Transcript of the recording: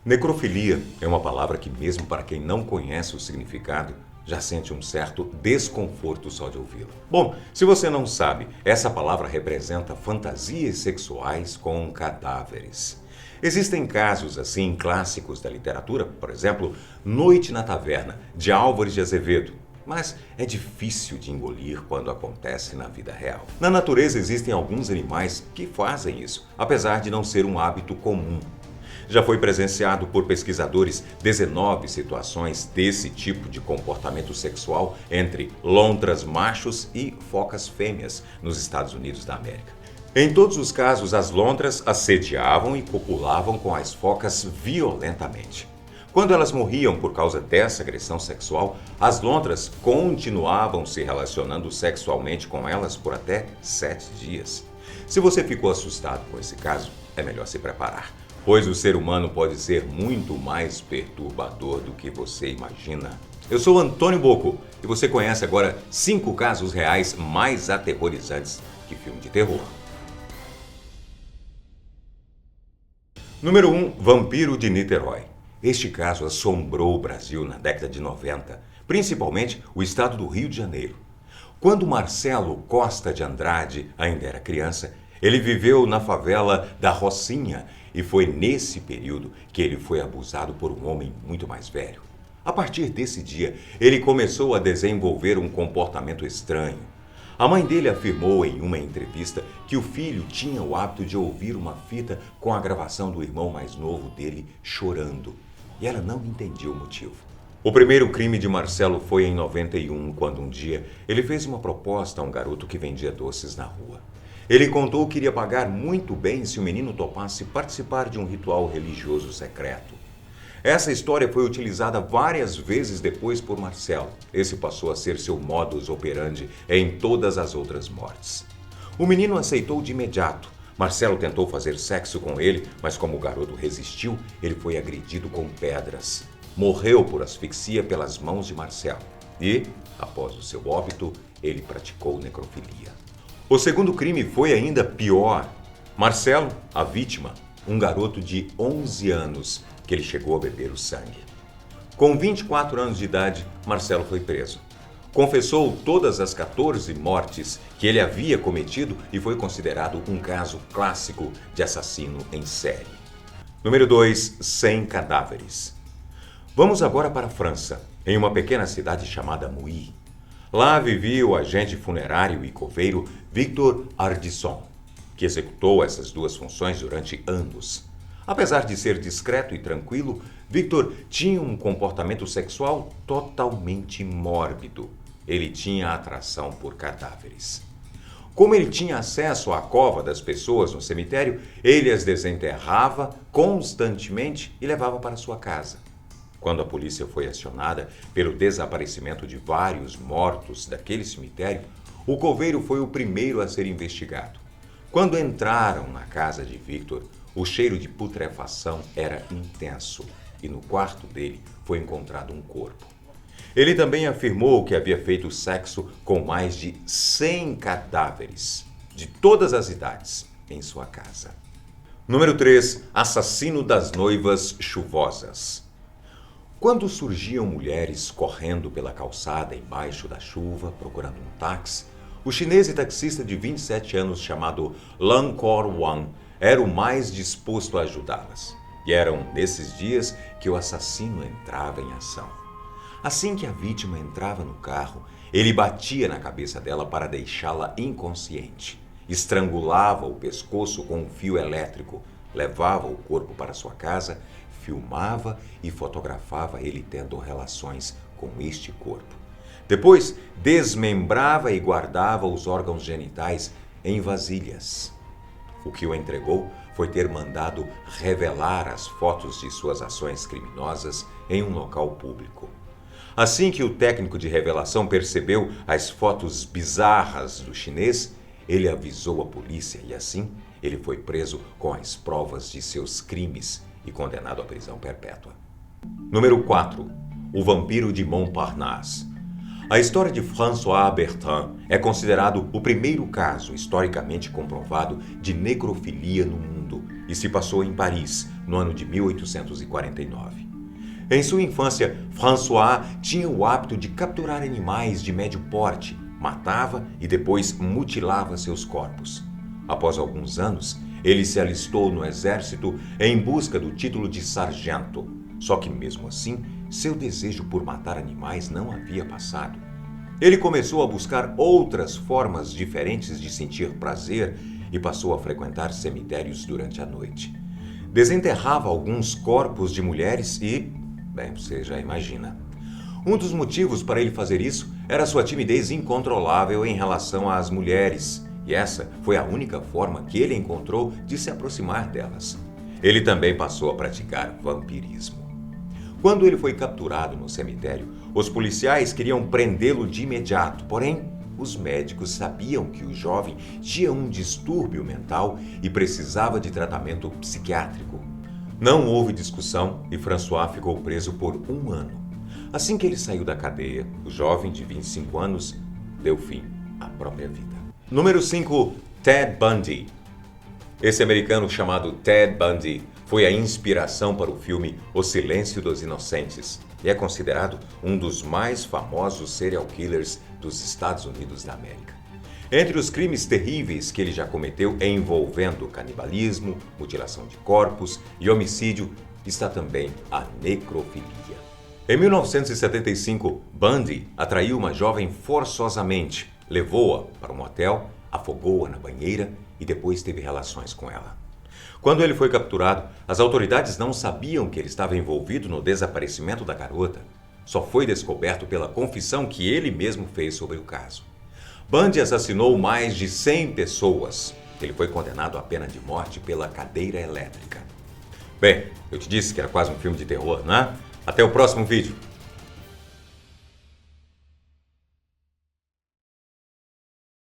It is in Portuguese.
Necrofilia é uma palavra que, mesmo para quem não conhece o significado, já sente um certo desconforto só de ouvi-la. Bom, se você não sabe, essa palavra representa fantasias sexuais com cadáveres. Existem casos assim clássicos da literatura, por exemplo, Noite na Taverna, de Álvares de Azevedo. Mas é difícil de engolir quando acontece na vida real. Na natureza existem alguns animais que fazem isso, apesar de não ser um hábito comum. Já foi presenciado por pesquisadores 19 situações desse tipo de comportamento sexual entre lontras machos e focas fêmeas nos Estados Unidos da América. Em todos os casos, as lontras assediavam e copulavam com as focas violentamente. Quando elas morriam por causa dessa agressão sexual, as lontras continuavam se relacionando sexualmente com elas por até 7 dias. Se você ficou assustado com esse caso, é melhor se preparar, pois o ser humano pode ser muito mais perturbador do que você imagina. Eu sou Antônio Bocco e você conhece agora 5 casos reais mais aterrorizantes que filme de terror. Número 1. Vampiro de Niterói. Este caso assombrou o Brasil na década de 90, principalmente o estado do Rio de Janeiro. Quando Marcelo Costa de Andrade ainda era criança, ele viveu na favela da Rocinha e foi nesse período que ele foi abusado por um homem muito mais velho. A partir desse dia, ele começou a desenvolver um comportamento estranho. A mãe dele afirmou em uma entrevista que o filho tinha o hábito de ouvir uma fita com a gravação do irmão mais novo dele chorando. E ela não entendia o motivo. O primeiro crime de Marcelo foi em 91, quando um dia ele fez uma proposta a um garoto que vendia doces na rua. Ele contou que iria pagar muito bem se o menino topasse participar de um ritual religioso secreto. Essa história foi utilizada várias vezes depois por Marcelo. Esse passou a ser seu modus operandi em todas as outras mortes. O menino aceitou de imediato. Marcelo tentou fazer sexo com ele, mas como o garoto resistiu, ele foi agredido com pedras. Morreu por asfixia pelas mãos de Marcelo. E, após o seu óbito, ele praticou necrofilia. O segundo crime foi ainda pior. Marcelo, a vítima, um garoto de 11 anos, que ele chegou a beber o sangue. Com 24 anos de idade, Marcelo foi preso. Confessou todas as 14 mortes que ele havia cometido e foi considerado um caso clássico de assassino em série. Número 2. 100 cadáveres. Vamos agora para a França, em uma pequena cidade chamada Mouy. Lá vivia o agente funerário e coveiro Victor Ardisson, que executou essas duas funções durante anos. Apesar de ser discreto e tranquilo, Victor tinha um comportamento sexual totalmente mórbido. Ele tinha atração por cadáveres. Como ele tinha acesso à cova das pessoas no cemitério, ele as desenterrava constantemente e levava para sua casa. Quando a polícia foi acionada pelo desaparecimento de vários mortos daquele cemitério, o coveiro foi o primeiro a ser investigado. Quando entraram na casa de Victor, o cheiro de putrefação era intenso e no quarto dele foi encontrado um corpo. Ele também afirmou que havia feito sexo com mais de 100 cadáveres, de todas as idades, em sua casa. Número 3. Assassino das noivas chuvosas. Quando surgiam mulheres correndo pela calçada embaixo da chuva, procurando um táxi, o chinês e taxista de 27 anos chamado Lan Kor-wan era o mais disposto a ajudá-las. E eram nesses dias que o assassino entrava em ação. Assim que a vítima entrava no carro, ele batia na cabeça dela para deixá-la inconsciente. Estrangulava o pescoço com um fio elétrico, levava o corpo para sua casa, filmava e fotografava ele tendo relações com este corpo. Depois, desmembrava e guardava os órgãos genitais em vasilhas. O que o entregou foi ter mandado revelar as fotos de suas ações criminosas em um local público. Assim que o técnico de revelação percebeu as fotos bizarras do chinês, ele avisou a polícia e assim ele foi preso com as provas de seus crimes e condenado à prisão perpétua. Número 4. O vampiro de Montparnasse. A história de François Bertrand é considerado o primeiro caso historicamente comprovado de necrofilia no mundo e se passou em Paris, no ano de 1849. Em sua infância, François tinha o hábito de capturar animais de médio porte, matava e depois mutilava seus corpos. Após alguns anos, ele se alistou no exército em busca do título de sargento. Só que mesmo assim, seu desejo por matar animais não havia passado. Ele começou a buscar outras formas diferentes de sentir prazer e passou a frequentar cemitérios durante a noite. Desenterrava alguns corpos de mulheres e, bem, você já imagina. Um dos motivos para ele fazer isso era sua timidez incontrolável em relação às mulheres, e essa foi a única forma que ele encontrou de se aproximar delas. Ele também passou a praticar vampirismo. Quando ele foi capturado no cemitério, os policiais queriam prendê-lo de imediato, porém, os médicos sabiam que o jovem tinha um distúrbio mental e precisava de tratamento psiquiátrico. Não houve discussão e François ficou preso por 1 ano. Assim que ele saiu da cadeia, o jovem de 25 anos deu fim à própria vida. Número 5. Ted Bundy. Esse americano chamado Ted Bundy foi a inspiração para o filme O Silêncio dos Inocentes e é considerado um dos mais famosos serial killers dos Estados Unidos da América. Entre os crimes terríveis que ele já cometeu envolvendo canibalismo, mutilação de corpos e homicídio está também a necrofilia. Em 1975, Bundy atraiu uma jovem forçosamente, levou-a para um hotel, afogou-a na banheira e depois teve relações com ela. Quando ele foi capturado, as autoridades não sabiam que ele estava envolvido no desaparecimento da garota. Só foi descoberto pela confissão que ele mesmo fez sobre o caso. Bundy assassinou mais de 100 pessoas. Ele foi condenado à pena de morte pela cadeira elétrica. Bem, eu te disse que era quase um filme de terror, né? Até o próximo vídeo.